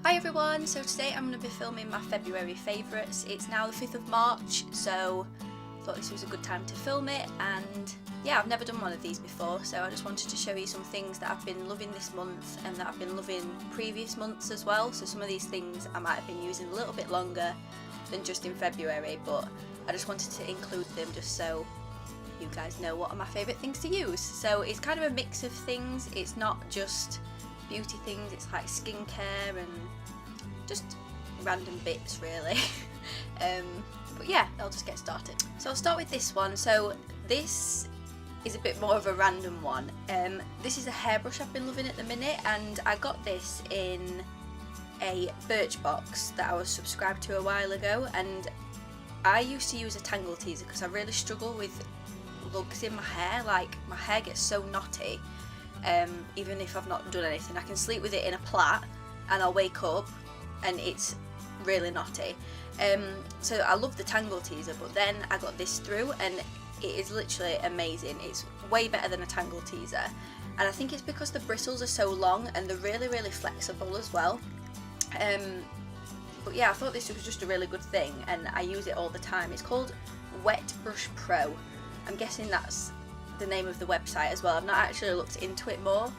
Hi everyone, so today I'm going to be filming my February favourites. It's now the 5th of March, so I thought this was a good time to film it, and yeah, I've never done one of these before, so I just wanted to show you some things that I've been loving this month and that I've been loving previous months as well. So some of these things I might have been using a little bit longer than just in February, but I just wanted to include them just so you guys know what are my favourite things to use. So it's kind of a mix of things, it's not just beauty things, it's like skincare and just random bits really. But yeah, I'll just get started. So I'll start with this one. So this is a bit more of a random one. This is a hairbrush I've been loving at the minute, and I got this in a Birchbox that I was subscribed to a while ago, and I used to use a tangle teaser because I really struggle with lugs in my hair. Like, my hair gets so knotty, even if I've not done anything. I can sleep with it in a plait and I'll wake up and it's really knotty. So I love the tangle teaser, but then I got this through and it is literally amazing. It's way better than a tangle teaser, and I think it's because the bristles are so long and they're really flexible as well. But yeah, I thought this was just a really good thing and I use it all the time. It's called Wet Brush Pro. I'm guessing that's the name of the website as well. I've not actually looked into it more,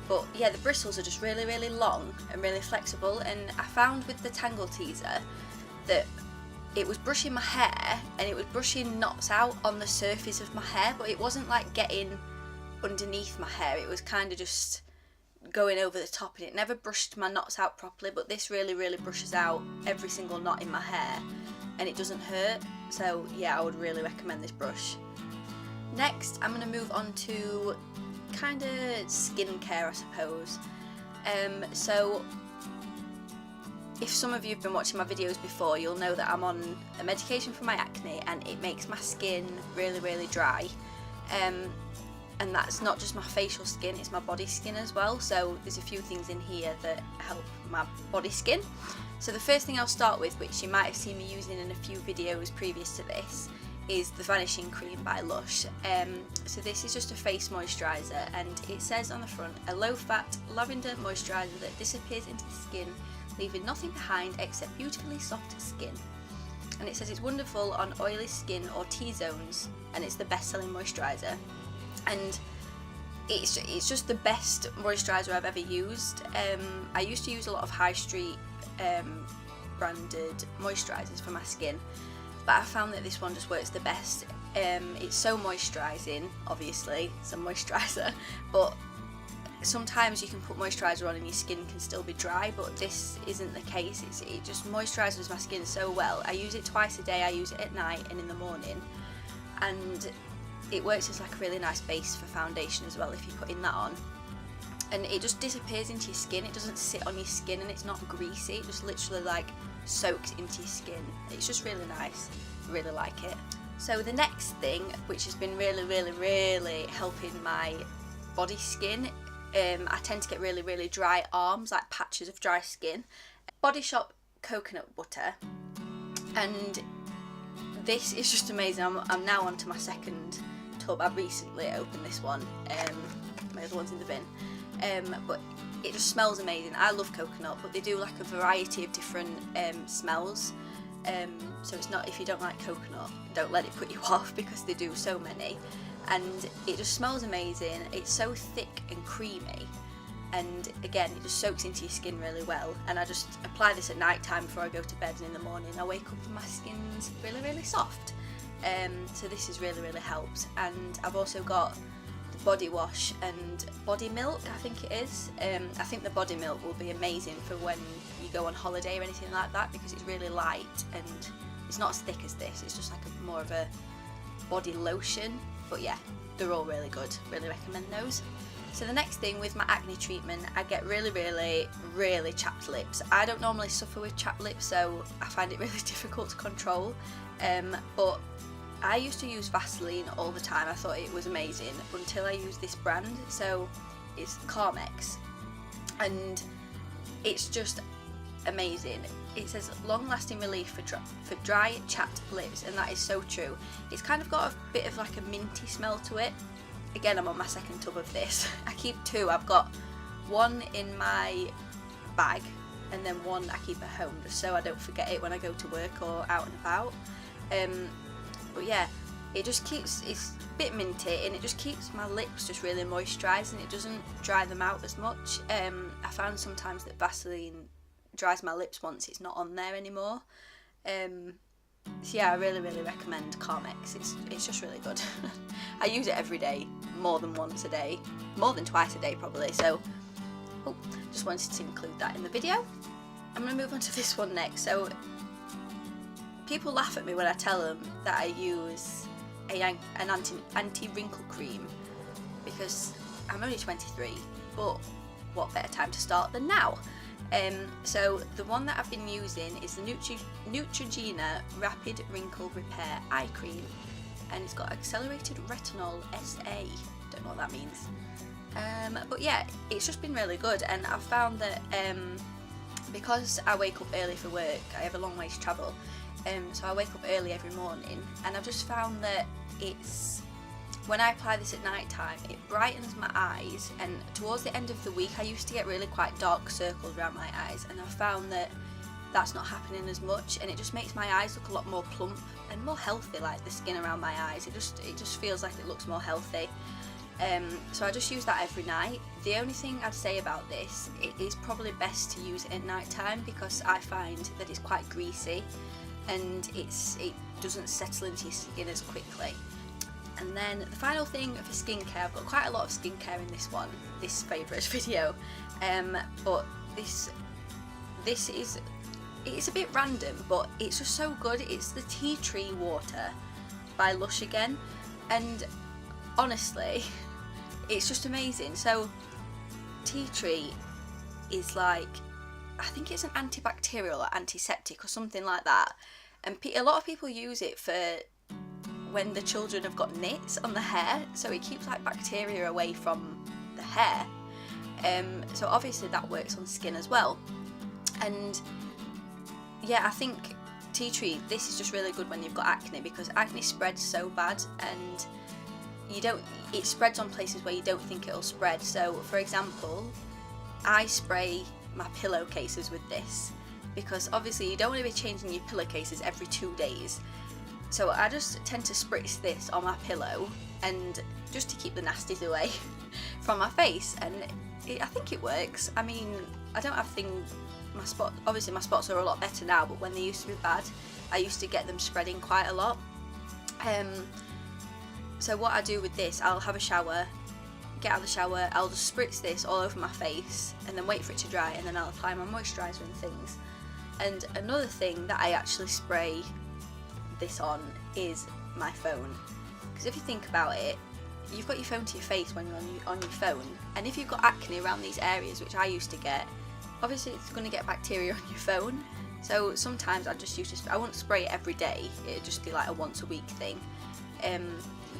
but yeah, the bristles are just really long and really flexible, and I found with the tangle teaser that it was brushing my hair and it was brushing knots out on the surface of my hair, but it wasn't like getting underneath my hair. It was kind of just going over the top, and it never brushed my knots out properly. But this really brushes out every single knot in my hair and it doesn't hurt. So yeah, I would really recommend this brush. Next, I'm going to move on to kind of skincare, I suppose. So if some of you have been watching my videos before, you'll know that I'm on a medication for my acne and it makes my skin really dry. And that's not just my facial skin, it's my body skin as well. So there's a few things in here that help my body skin. So the first thing I'll start with, which you might have seen me using in a few videos previous to this, is the Vanishing cream by Lush. So this is just a face moisturiser, and it says on the front, a low fat lavender moisturiser that disappears into the skin, leaving nothing behind except beautifully soft skin. And it says it's wonderful on oily skin or T-zones, and it's the best selling moisturiser. And it's just the best moisturiser I've ever used. I used to use a lot of high street branded moisturisers for my skin, but I found that this one just works the best. It's so moisturising, obviously, it's a moisturiser, but sometimes you can put moisturiser on and your skin can still be dry, but this isn't the case. It just moisturises my skin so well. I use it twice a day. I use it at night and in the morning, and it works as like a really nice base for foundation as well if you're putting that on. And it just disappears into your skin. It doesn't sit on your skin and it's not greasy. It just literally like soaks into your skin. It's just really nice. Really like it. So the next thing, which has been really helping my body skin, I tend to get really dry arms, like patches of dry skin. Body Shop coconut butter, and this is just amazing. I'm now onto my second tub. I recently opened this one. My other one's in the bin. But it just smells amazing. I love coconut, but they do like a variety of different smells. So it's not, if you don't like coconut, don't let it put you off, because they do so many. And it just smells amazing. It's so thick and creamy, and again, it just soaks into your skin really well. And I just apply this at night time before I go to bed, and in the morning I wake up and my skin's really soft. So this has really helped. And I've also got the body wash and body milk, I think it is. I think the body milk will be amazing for when you go on holiday or anything like that, because it's really light and it's not as thick as this. It's just like more of a body lotion. But yeah, they're all really good. Really recommend those. So the next thing with my acne treatment, I get really chapped lips. I don't normally suffer with chapped lips, so I find it really difficult to control. But I used to use Vaseline all the time. I thought it was amazing until I used this brand. So it's Carmex, and it's just amazing. It says long-lasting relief for dry, chapped lips, and that is so true. It's kind of got a bit of like a minty smell to it. Again, I'm on my second tub of this. I keep two. I've got one in my bag and then one I keep at home just so I don't forget it when I go to work or out and about. But yeah, it just keeps, it's a bit minty, and it just keeps my lips just really moisturised, and it doesn't dry them out as much. I found sometimes that Vaseline dries my lips once it's not on there anymore. So yeah, I really recommend Carmex. It's just really good. I use it every day, more than once a day, more than twice a day probably, so just wanted to include that in the video. I'm going to move on to this one next. So people laugh at me when I tell them that I use an anti-wrinkle cream, because I'm only 23, but what better time to start than now? So the one that I've been using is the Neutrogena Rapid Wrinkle Repair Eye Cream, and it's got accelerated retinol SA. Don't know what that means. But yeah, it's just been really good, and I've found that because I wake up early for work, I have a long way to travel, so I wake up early every morning, and I've just found that when I apply this at night time, it brightens my eyes, and towards the end of the week I used to get really quite dark circles around my eyes, and I've found that that's not happening as much, and it just makes my eyes look a lot more plump and more healthy, like the skin around my eyes. It just feels like it looks more healthy. So I just use that every night. The only thing I'd say about this, it is probably best to use it at night time, because I find that it's quite greasy and it doesn't settle into your skin as quickly. And then the final thing for skincare, I've got quite a lot of skincare in this favourite video, but this is, it's a bit random, but it's just so good. It's the tea tree water by Lush again, and honestly, it's just amazing. So tea tree is like, I think it's an antibacterial or antiseptic or something like that, and a lot of people use it for when the children have got nits on the hair, so it keeps like bacteria away from the hair. So obviously that works on skin as well. And yeah, I think tea tree, this is just really good when you've got acne, because acne spreads so bad, and it spreads on places where you don't think it'll spread. So for example, I spray my pillowcases with this, because obviously you don't want to be changing your pillowcases every 2 days. So I just tend to spritz this on my pillow, and just to keep the nasties away from my face, and I think it works. I mean, I don't have obviously my spots are a lot better now, but when they used to be bad, I used to get them spreading quite a lot. So what I do with this, I'll have a shower, get out of the shower, I'll just spritz this all over my face, and then wait for it to dry, and then I'll apply my moisturiser and things. And another thing that I actually spray this on is my phone, because if you think about it, you've got your phone to your face when you're on your phone, and if you've got acne around these areas, which I used to get, obviously it's going to get bacteria on your phone. So sometimes I just I wouldn't spray it every day, it'd just be like a once a week thing.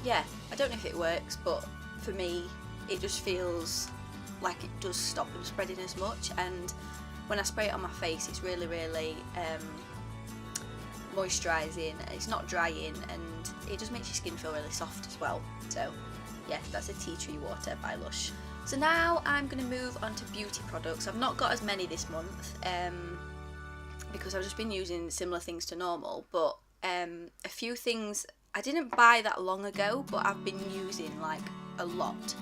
Yeah, I don't know if it works, but for me it just feels like it does stop them spreading as much, and when I spray it on my face, it's really moisturising, it's not drying, and it just makes your skin feel really soft as well. So yeah, that's a tea tree water by Lush. So now I'm going to move on to beauty products. I've not got as many this month because I've just been using similar things to normal, but a few things I didn't buy that long ago, but I've been using like a lot.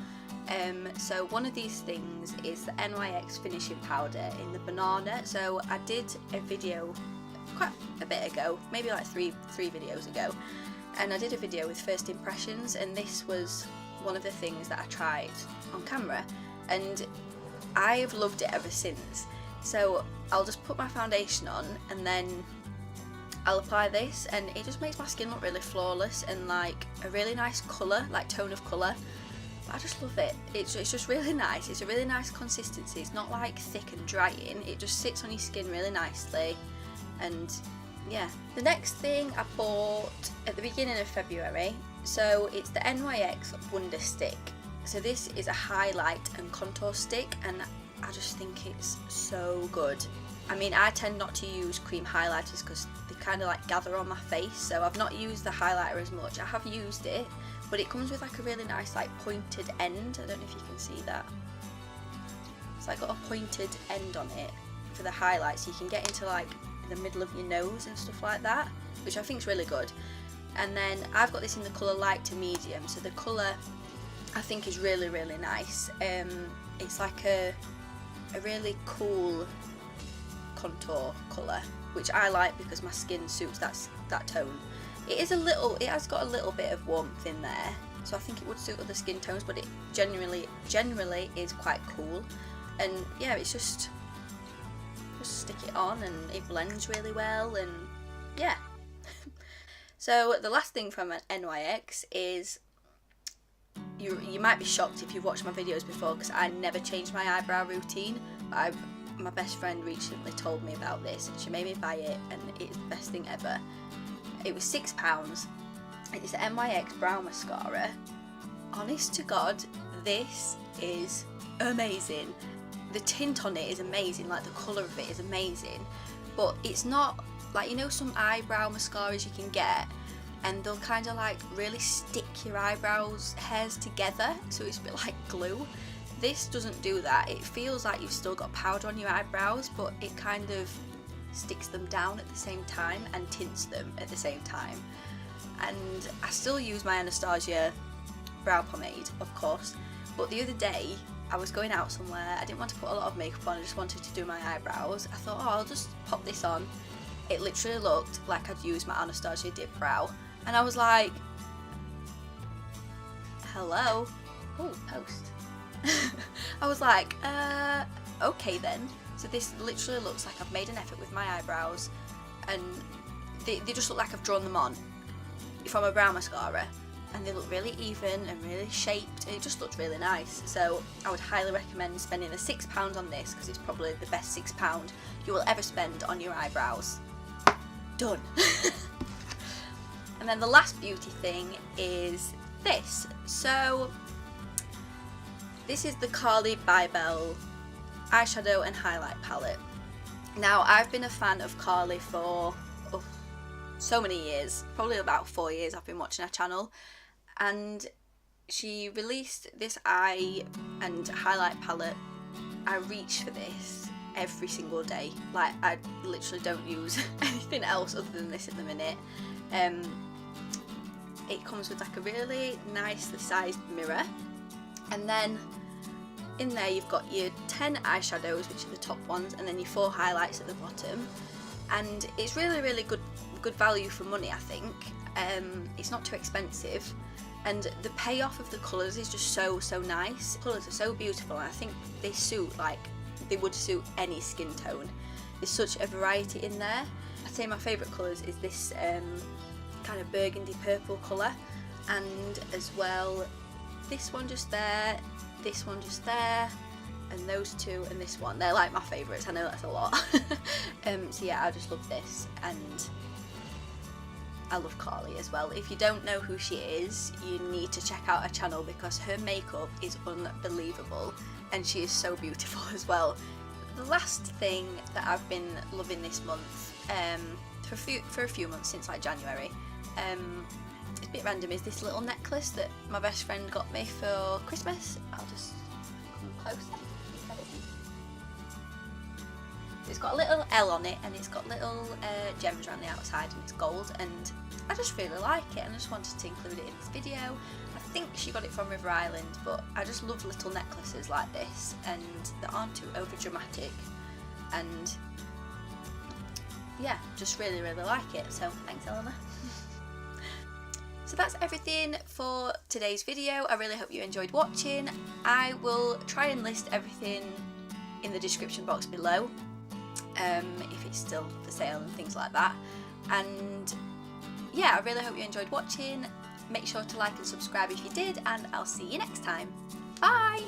So one of these things is the Nyx finishing powder in the banana. So I did a video quite a bit ago, maybe like three videos ago, and I did a video with first impressions, and this was one of the things that I tried on camera, and I've loved it ever since. So I'll just put my foundation on, and then I'll apply this, and it just makes my skin look really flawless and like a really nice colour, like tone of colour. I just love it. It's just really nice. It's a really nice consistency. It's not like thick and drying. It just sits on your skin really nicely. And yeah, the next thing I bought at the beginning of February, so it's the Nyx of Wonder Stick. So this is a highlight and contour stick, and I just think it's so good. I mean, I tend not to use cream highlighters because they kind of like gather on my face, so I've not used the highlighter as much. I have used it, but it comes with like a really nice like pointed end. I don't know if you can see that. It's like got a pointed end on it, for the highlights, so you can get into like the middle of your nose and stuff like that, which I think is really good. And then I've got this in the colour light to medium, so the colour I think is really, really nice. It's like a really cool contour colour, which I like because my skin suits that tone. It has got a little bit of warmth in there, so I think it would suit other skin tones, but it generally is quite cool. And yeah, it's just stick it on and it blends really well, and yeah. So the last thing from an NYX is, you might be shocked if you've watched my videos before, because I never change my eyebrow routine, but my best friend recently told me about this and she made me buy it, and it's the best thing ever. It was £6. It's the NYX Brow Mascara. Honest to God, this is amazing. The tint on it is amazing, like the colour of it is amazing, but it's not like, you know, some eyebrow mascaras you can get and they'll kind of like really stick your eyebrows hairs together, so it's a bit like glue. This doesn't do that. It feels like you've still got powder on your eyebrows, but it kind of sticks them down at the same time and tints them at the same time. And I still use my Anastasia brow pomade, of course, but the other day I was going out somewhere, I didn't want to put a lot of makeup on, I just wanted to do my eyebrows. I thought, oh, I'll just pop this on. It literally looked like I'd used my Anastasia Dip Brow, and I was like, hello? Oh, post. I was like, okay then. So this literally looks like I've made an effort with my eyebrows, and they just look like I've drawn them on from a brow mascara, and they look really even and really shaped. It just looked really nice. So I would highly recommend spending the £6 on this, because it's probably the best £6 you will ever spend on your eyebrows. Done. And then the last beauty thing is this. So this is the Carli Bybel eyeshadow and highlight palette. Now, I've been a fan of Carli for so many years, probably about 4 years I've been watching her channel, and she released this eye and highlight palette. I reach for this every single day. Like, I literally don't use anything else other than this at the minute. It comes with like a really nicely sized mirror, and then in there you've got your 10 eyeshadows, which are the top ones, and then your 4 highlights at the bottom. And it's really good value for money, I think. It's not too expensive, and the payoff of the colours is just so nice. The colours are so beautiful, and I think they would suit any skin tone. There's such a variety in there. I'd say my favourite colours is this kind of burgundy purple colour, and as well this one just there, this one just there, and those two and this one. They're like my favourites. I know that's a lot. So yeah, I just love this, and I love Carli as well. If you don't know who she is, you need to check out her channel, because her makeup is unbelievable and she is so beautiful as well. The last thing that I've been loving this month, for a few months since like January, it's a bit random, is this little necklace that my best friend got me for Christmas. I'll just come closer. It's got a little L on it, and it's got little gems around the outside, and it's gold, and I just really like it, and I just wanted to include it in this video. I think she got it from River Island, but I just love little necklaces like this, and that aren't too over dramatic, and yeah, just really like it. So thanks, Eleanor. So that's everything for today's video. I really hope you enjoyed watching. I will try and list everything in the description box below, if it's still for sale and things like that. And yeah, I really hope you enjoyed watching. Make sure to like and subscribe if you did, and I'll see you next time. Bye!